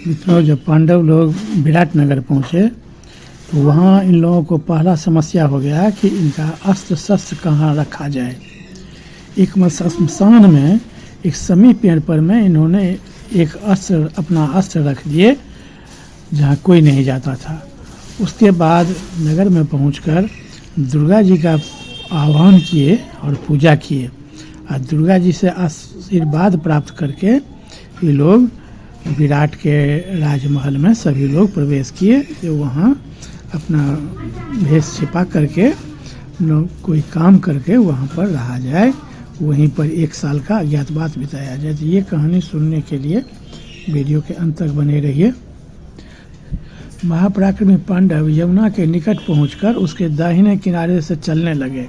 मित्रों, जब पांडव लोग विराटनगर पहुँचे तो वहाँ इन लोगों को पहला समस्या हो गया कि इनका अस्त्र शस्त्र कहाँ रखा जाए। एक शमशान में एक समी पेड़ पर में इन्होंने एक अपना अस्त्र रख दिए जहाँ कोई नहीं जाता था। उसके बाद नगर में पहुंचकर दुर्गा जी का आह्वान किए और पूजा किए और दुर्गा जी से आशीर्वाद प्राप्त करके ये लोग विराट के राजमहल में सभी लोग प्रवेश किए। जो वहाँ अपना भेष छिपा करके कोई काम करके वहाँ पर रहा जाए, वहीं पर 1 साल का अज्ञातवास बिताया जाए। तो ये कहानी सुनने के लिए वीडियो के अंत तक बने रहिए। महापराक्रमी पांडव यमुना के निकट पहुंचकर उसके दाहिने किनारे से चलने लगे।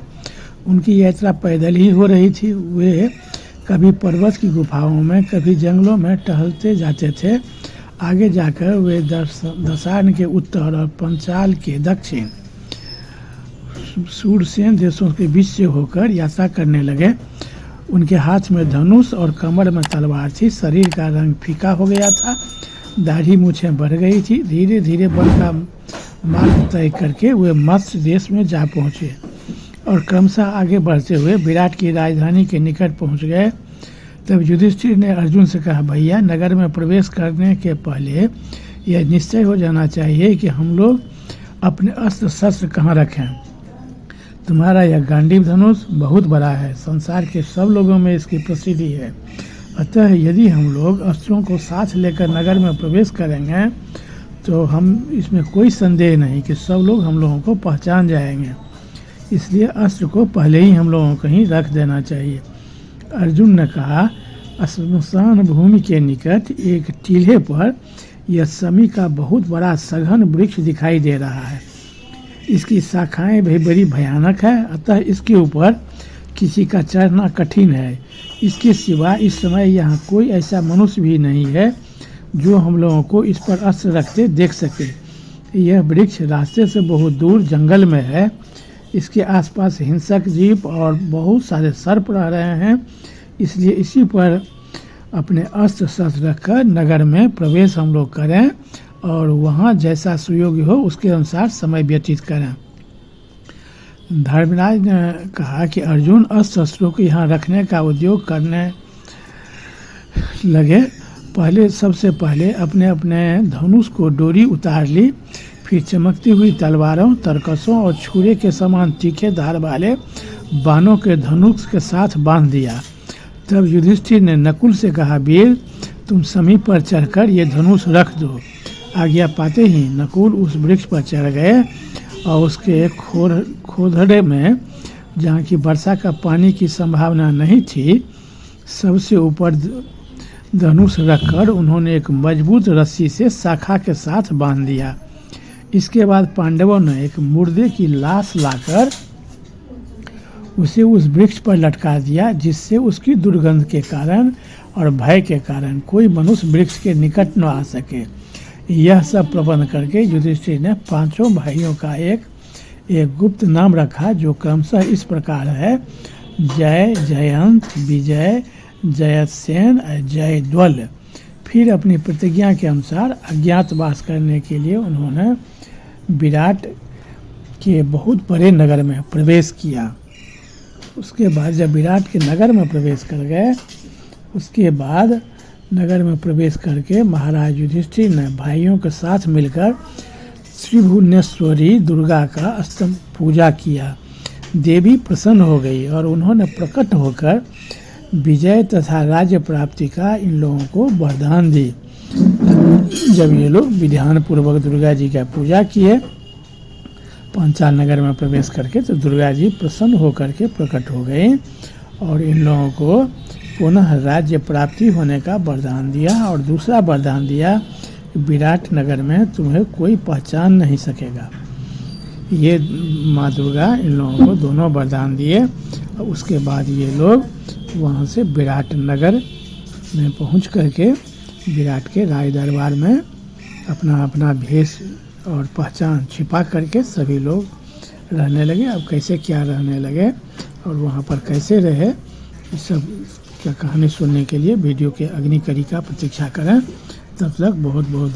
उनकी यात्रा पैदल ही हो रही थी। वे कभी पर्वत की गुफाओं में, कभी जंगलों में टहलते जाते थे। आगे जाकर वे दशार्ण के उत्तर और पंचाल के दक्षिण सूरसेन देशों के बीच से होकर यात्रा करने लगे। उनके हाथ में धनुष और कमर में तलवार थी। शरीर का रंग फीका हो गया था, दाढ़ी मूछें बढ़ गई थी। धीरे धीरे वन का मार्ग तय करके वे मत्स्य देश में जा पहुँचे और क्रमशः आगे बढ़ते हुए विराट की राजधानी के निकट पहुँच गए। तब युधिष्ठिर ने अर्जुन से कहा, भैया, नगर में प्रवेश करने के पहले यह निश्चय हो जाना चाहिए कि हम लोग अपने अस्त्र शस्त्र कहाँ रखें। तुम्हारा यह गांडीव धनुष बहुत बड़ा है, संसार के सब लोगों में इसकी प्रसिद्धि है। अतः यदि हम लोग अस्त्रों को साथ लेकर नगर में प्रवेश करेंगे तो हम इसमें कोई संदेह नहीं कि सब लोग हम लोगों को पहचान जाएंगे। इसलिए अस्त्र को पहले ही हम लोगों को ही रख देना चाहिए। अर्जुन ने कहा, श्मशान भूमि के निकट एक टीले पर यह समी का बहुत बड़ा सघन वृक्ष दिखाई दे रहा है। इसकी शाखाएं भी बड़ी भयानक है, अतः इसके ऊपर किसी का चढ़ना कठिन है। इसके सिवा इस समय यहाँ कोई ऐसा मनुष्य भी नहीं है जो हम लोगों को इस पर अस्त्र रखते देख सके। यह वृक्ष रास्ते से बहुत दूर जंगल में है। इसके आसपास हिंसक जीव और बहुत सारे सर्प रह रहे हैं। इसलिए इसी पर अपने अस्त्र शस्त्र रखकर नगर में प्रवेश हम लोग करें और वहाँ जैसा सुयोग्य हो उसके अनुसार समय व्यतीत करें। धर्मराज ने कहा कि अर्जुन अस्त्र शस्त्रों को यहाँ रखने का उद्योग करने लगे। सबसे पहले अपने अपने धनुष को डोरी उतार ली, फिर चमकती हुई तलवारों, तरकसों और छुरे के समान तीखे धार वाले बाणों के धनुष के साथ बांध दिया। तब युधिष्ठिर ने नकुल से कहा, वीर, तुम समीप पर चढ़कर ये धनुष रख दो। आज्ञा पाते ही नकुल उस वृक्ष पर चढ़ गए और उसके खोधड़े में, जहाँ की वर्षा का पानी की संभावना नहीं थी, सबसे ऊपर धनुष रखकर उन्होंने एक मजबूत रस्सी से शाखा के साथ बांध दिया। इसके बाद पांडवों ने एक मुर्दे की लाश लाकर उसे उस वृक्ष पर लटका दिया, जिससे उसकी दुर्गंध के कारण और भय के कारण कोई मनुष्य वृक्ष के निकट न आ सके। यह सब प्रबंध करके युधिष्ठिर ने 5 भाइयों का एक गुप्त नाम रखा, जो क्रमशः इस प्रकार है, जय, जयंत, विजय, जयसेन, जयद्वल। फिर अपनी प्रतिज्ञा के अनुसार अज्ञातवास करने के लिए उन्होंने विराट के बहुत बड़े नगर में प्रवेश किया। उसके बाद जब विराट के नगर में प्रवेश कर गए, उसके बाद नगर में प्रवेश करके महाराज युधिष्ठिर ने भाइयों के साथ मिलकर त्रिभुवनेश्वरी दुर्गा का स्तंभ पूजा किया। देवी प्रसन्न हो गई और उन्होंने प्रकट होकर विजय तथा राज्य प्राप्ति का इन लोगों को वरदान दी। जब ये लोग विधान पूर्वक दुर्गा जी का पूजा किए पांचाल नगर में प्रवेश करके, तो दुर्गा जी प्रसन्न होकर के प्रकट हो गई और इन लोगों को पुनः राज्य प्राप्ति होने का वरदान दिया। और दूसरा वरदान दिया, विराट नगर में तुम्हें कोई पहचान नहीं सकेगा। ये माँ दुर्गा इन लोगों को दोनों वरदान दिए। और उसके बाद ये लोग वहाँ से विराट नगर में पहुँच करके विराट के राज दरबार में अपना अपना भेष और पहचान छिपा करके सभी लोग रहने लगे। अब कैसे क्या रहने लगे और वहाँ पर कैसे रहे, इस सब क्या कहानी सुनने के लिए वीडियो के अगली कड़ी का प्रतीक्षा करें। तब तक बहुत बहुत